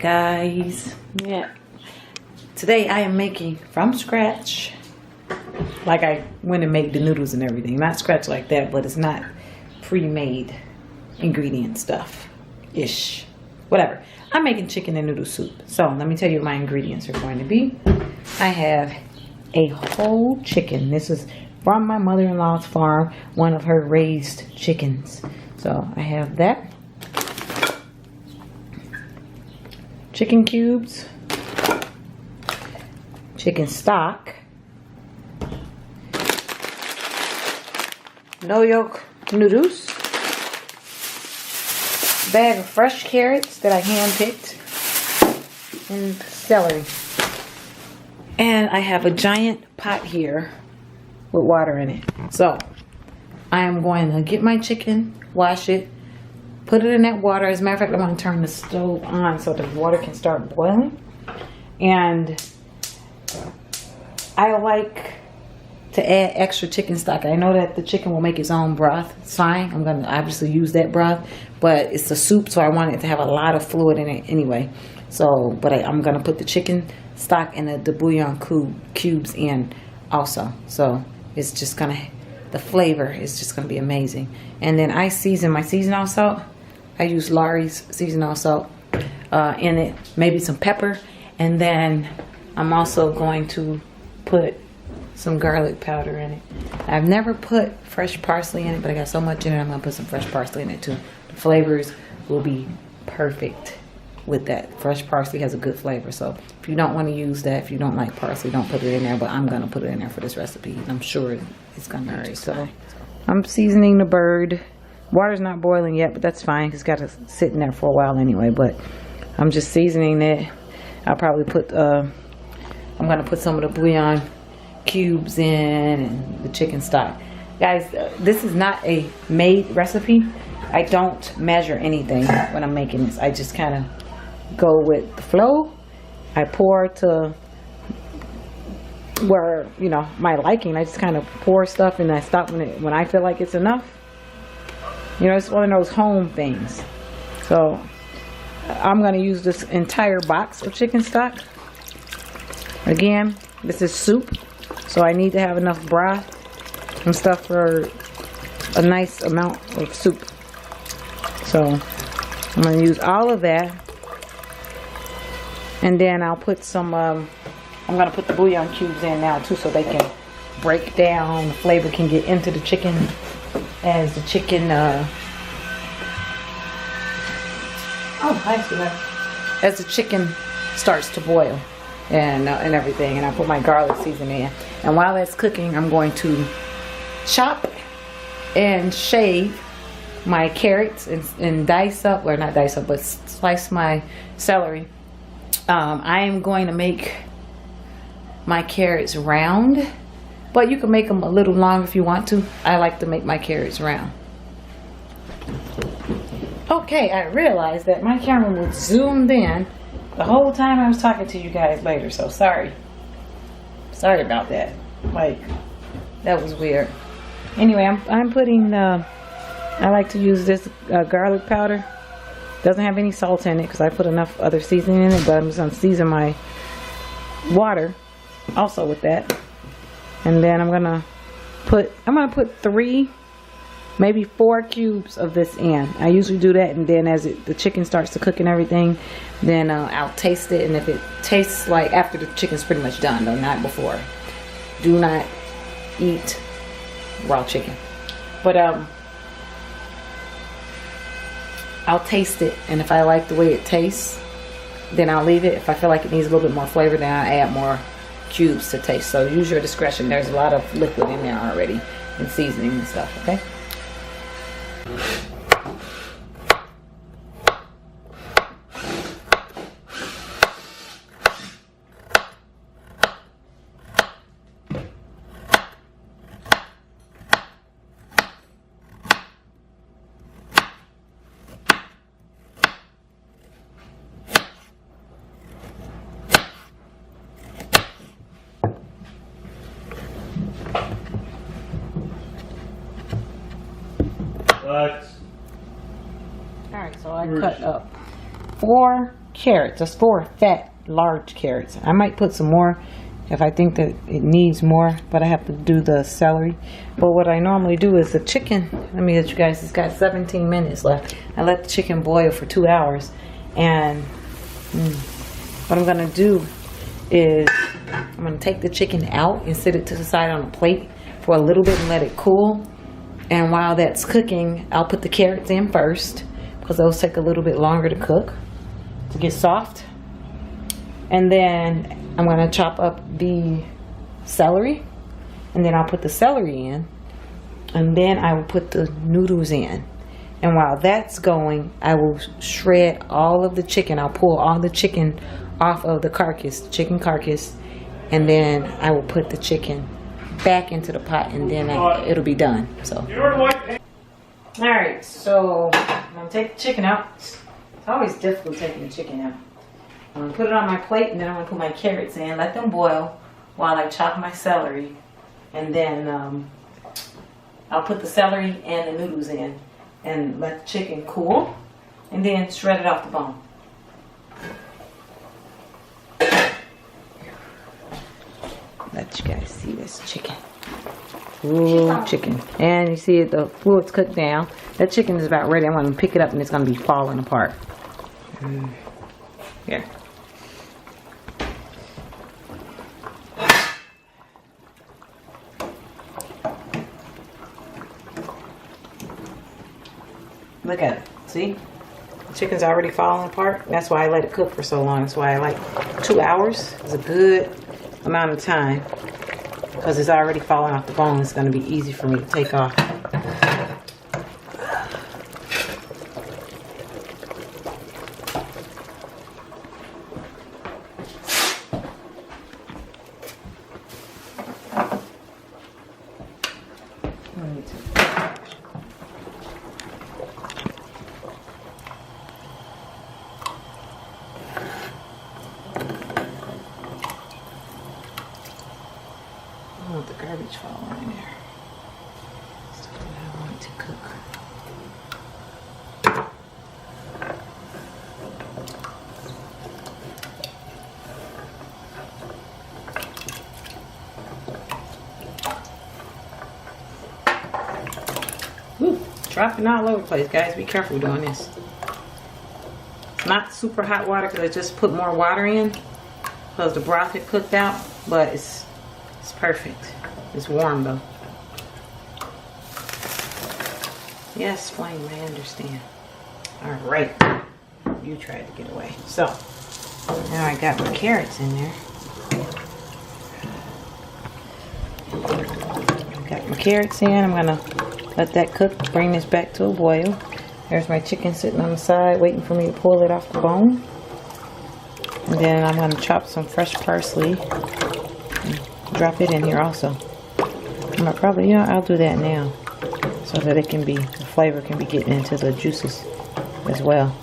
guys. Yeah, today I am making from scratch. Like I went and made the noodles and everything. Not scratch like that, but it's not pre-made ingredient stuff ish, whatever. I'm making chicken and noodle soup. So let me tell you what my ingredients are going to be. I have a whole chicken. This is from my mother-in-law's farm, one of her raised chickens. So I have that. Chicken cubes, chicken stock, no yolk noodles, bag of fresh carrots that I hand-picked, and celery. And I have a giant pot here with water in it. So I am going to get my chicken, wash it, put it in that water. As a matter of fact, I want to turn the stove on so the water can start boiling. And I like to add extra chicken stock. I know that the chicken will make its own broth. It's fine. I'm going to obviously use that broth. But it's a soup, so I want it to have a lot of fluid in it anyway. So, but I'm going to put the chicken stock and the bouillon cubes in also. So it's just going to, the flavor is just going to be amazing. And then I season my seasoning salt. I use Lawry's seasoning salt in it, maybe some pepper, and then I'm also going to put some garlic powder in it. I've never put fresh parsley in it, but I got so much in it, I'm going to put some fresh parsley in it too. The flavors will be perfect with that. Fresh parsley has a good flavor, so if you don't want to use that, if you don't like parsley, don't put it in there, but I'm going to put it in there for this recipe. I'm sure it's going to be just fine. I'm seasoning the bird. Water's not boiling yet, but that's fine. It's got to sit in there for a while anyway, but I'm just seasoning it. I'll probably put, I'm going to put some of the bouillon cubes in and the chicken stock. Guys, this is not a made recipe. I don't measure anything when I'm making this. I just kind of go with the flow. I pour to where, you know, my liking. I just kind of pour stuff and I stop when I feel like it's enough. You know, it's one of those home things. So I'm going to use this entire box of chicken stock. Again, this is soup, so I need to have enough broth and stuff for a nice amount of soup. So I'm going to use all of that. And then I'll put some, I'm going to put the bouillon cubes in now too, so they can break down, the flavor can get into the chicken as the chicken, as the chicken starts to boil and everything. And I put my garlic seasoning in. And while that's cooking, I'm going to chop and shave my carrots and dice up, or not dice up, but slice my celery. I am going to make my carrots round, but you can make them a little long if you want to. I like to make my carrots round. Okay, I realized that my camera was zoomed in the whole time I was talking to you guys later, so sorry. Sorry about that. Like, that was weird. Anyway, I'm putting, I like to use this garlic powder. Doesn't have any salt in it because I put enough other seasoning in it, but I'm just going to season my water also with that. And then I'm going to put 3, maybe 4 cubes of this in. I usually do that, and then as the chicken starts to cook and everything, then I'll taste it. And if it tastes like, after the chicken's pretty much done though, not before. Do not eat raw chicken. But I'll taste it, and if I like the way it tastes, then I'll leave it. If I feel like it needs a little bit more flavor, then I'll add more cubes to taste. So use your discretion. There's a lot of liquid in there already and seasoning and stuff, okay? Alright, so I cut up 4 carrots. That's 4 fat, large carrots. I might put some more if I think that it needs more, but I have to do the celery. But what I normally do is the chicken, let me let you guys, it's got 17 minutes left. I let the chicken boil for 2 hours. And what I'm going to do is I'm going to take the chicken out and set it to the side on a plate for a little bit and let it cool. And while that's cooking, I'll put the carrots in first, because those take a little bit longer to cook, to get soft. And then I'm going to chop up the celery, and then I'll put the celery in, and then I will put the noodles in. And while that's going, I will shred all of the chicken. I'll pull all the chicken off of the carcass, chicken carcass, and then I will put the chicken back into the pot, and then it'll be done. So, all right, so I'm going to take the chicken out. It's always difficult taking the chicken out. I'm going to put it on my plate, and then I'm going to put my carrots in, let them boil while I chop my celery. And then I'll put the celery and the noodles in and let the chicken cool, and then shred it off the bone. Let you guys see this chicken. Ooh, chicken. And you see the fluid's cooked down. That chicken is about ready. I'm going to pick it up, and it's going to be falling apart. Here. Look at it. See? The chicken's already falling apart. That's why I let it cook for so long. That's why I like 2 hours. It's a good amount of time, because it's already falling off the bone. It's going to be easy for me to take off. I want the garbage falling in there. Stuff that I want to cook. Woo, dropping all over the place, guys. Be careful doing this. It's not super hot water, because I just put more water in because the broth had cooked out, but it's perfect. It's warm though. Yes, flame, I understand. All right, you tried to get away. So now I got my carrots in there. Got my carrots in. I'm gonna let that cook. Bring this back to a boil. There's my chicken sitting on the side, waiting for me to pull it off the bone. And then I'm gonna chop some fresh parsley. Drop it in here also. I'm gonna probably, you know, I'll do that now, so that it can be, the flavor can be getting into the juices as well.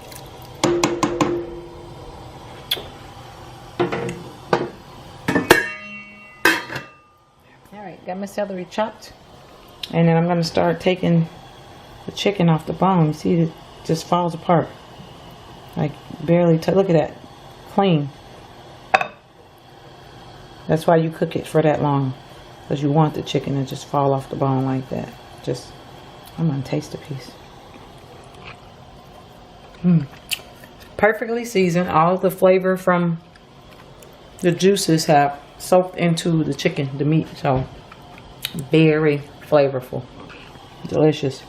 Alright, got my celery chopped, and then I'm gonna start taking the chicken off the bone. You see, it just falls apart. Like barely, look at that, clean. That's why you cook it for that long, because you want the chicken to just fall off the bone like that. Just, I'm gonna taste a piece. Perfectly seasoned. All of the flavor from the juices have soaked into the chicken, the meat. So very flavorful, delicious.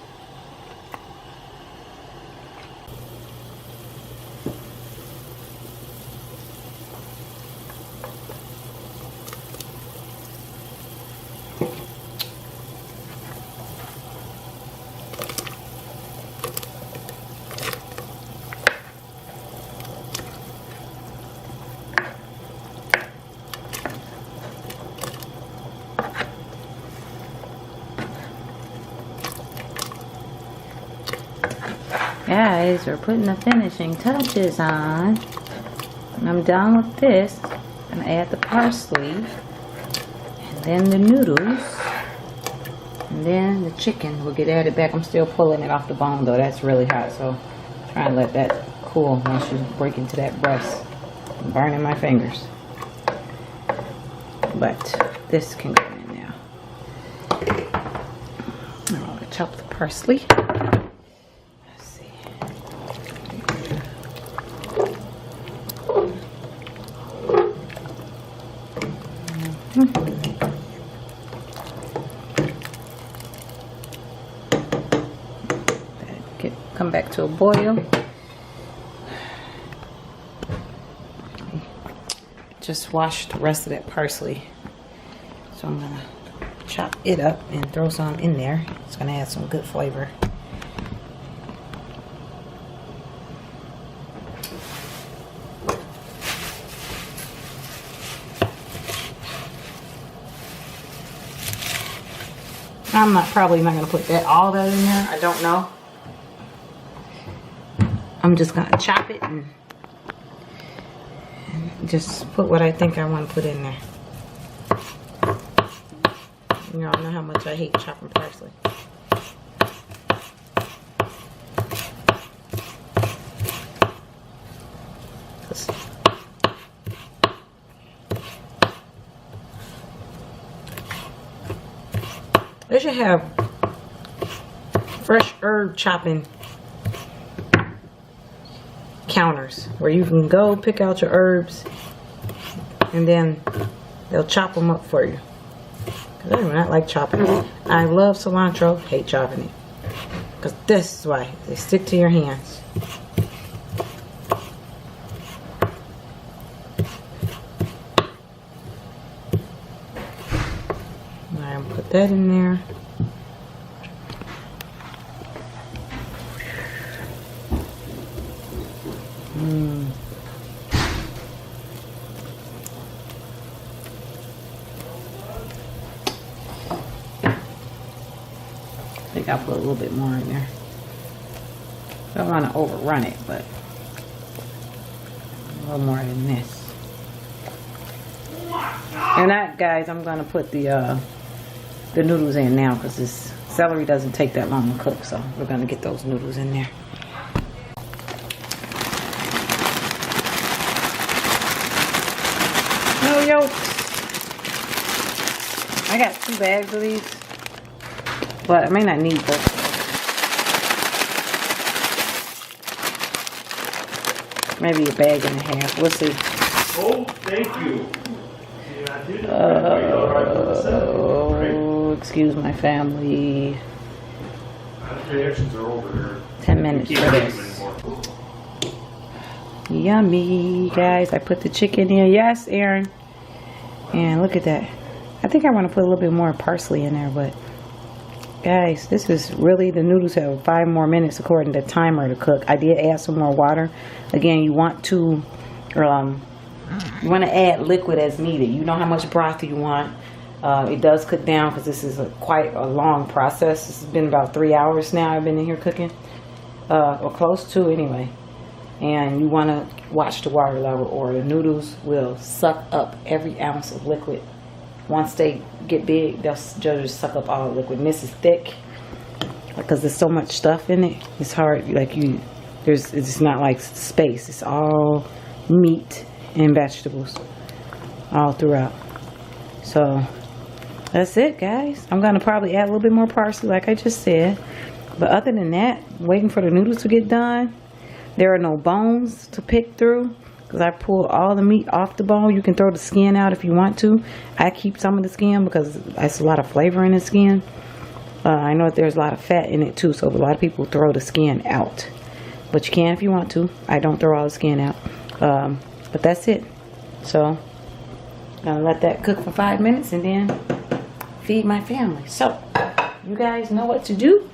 Guys, we're putting the finishing touches on. When I'm done with this, I'm going to add the parsley, and then the noodles, and then the chicken will get added back. I'm still pulling it off the bone though. That's really hot, so try and let that cool once you break into that breast. I'm burning my fingers. But this can go in now. I'm going to chop the parsley. Let's see. Come back to a boil. Just wash the rest of that parsley. So I'm gonna chop it up and throw some in there. It's gonna add some good flavor. I'm probably not gonna put all that in there. I don't know. I'm just gonna chop it and just put what I think I want to put in there. You all know how much I hate chopping parsley. They should have fresh herb chopping counters where you can go pick out your herbs and then they'll chop them up for you. Cause I do not like chopping. I love cilantro, hate chopping it. Cause this is why they stick to your hands. I'm gonna put that in there. I think I'll put a little bit more in there. I don't want to overrun it, but a little more than this. And that, guys, I'm gonna put the noodles in now because this celery doesn't take that long to cook, so we're gonna get those noodles in there. No yolks. I got 2 bags of these, but I may not need both. Maybe a bag and a half. We'll see. Oh, thank you. Excuse my family. Reactions are over there. 10 minutes for this. Yummy, guys. I put the chicken in. Yes, Aaron. And look at that. I think I want to put a little bit more parsley in there, but guys, this is really, the noodles have 5 more minutes according to the timer to cook. I did add some more water. Again, you want to add liquid as needed. You know how much broth you want. It does cook down because this is quite a long process. This has been about 3 hours now I've been in here cooking, or close to anyway. And you want to watch the water level or the noodles will suck up every ounce of liquid. Once they get big, they'll just suck up all the liquid. And this is thick because there's so much stuff in it. It's hard, it's not like space. It's all meat and vegetables all throughout. So that's it, guys. I'm gonna probably add a little bit more parsley like I just said, but other than that, waiting for the noodles to get done. There are no bones to pick through because I pulled all the meat off the bone. You can throw the skin out if you want to. I keep some of the skin because there's a lot of flavor in the skin. I know that there's a lot of fat in it too, so a lot of people throw the skin out, but you can if you want to. I don't throw all the skin out, but that's it. So I'm gonna let that cook for 5 minutes and then feed my family. So you guys know what to do.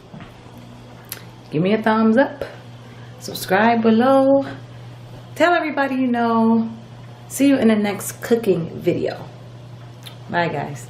Give me a thumbs up, subscribe below, tell everybody you know. See you in the next cooking video. Bye, guys.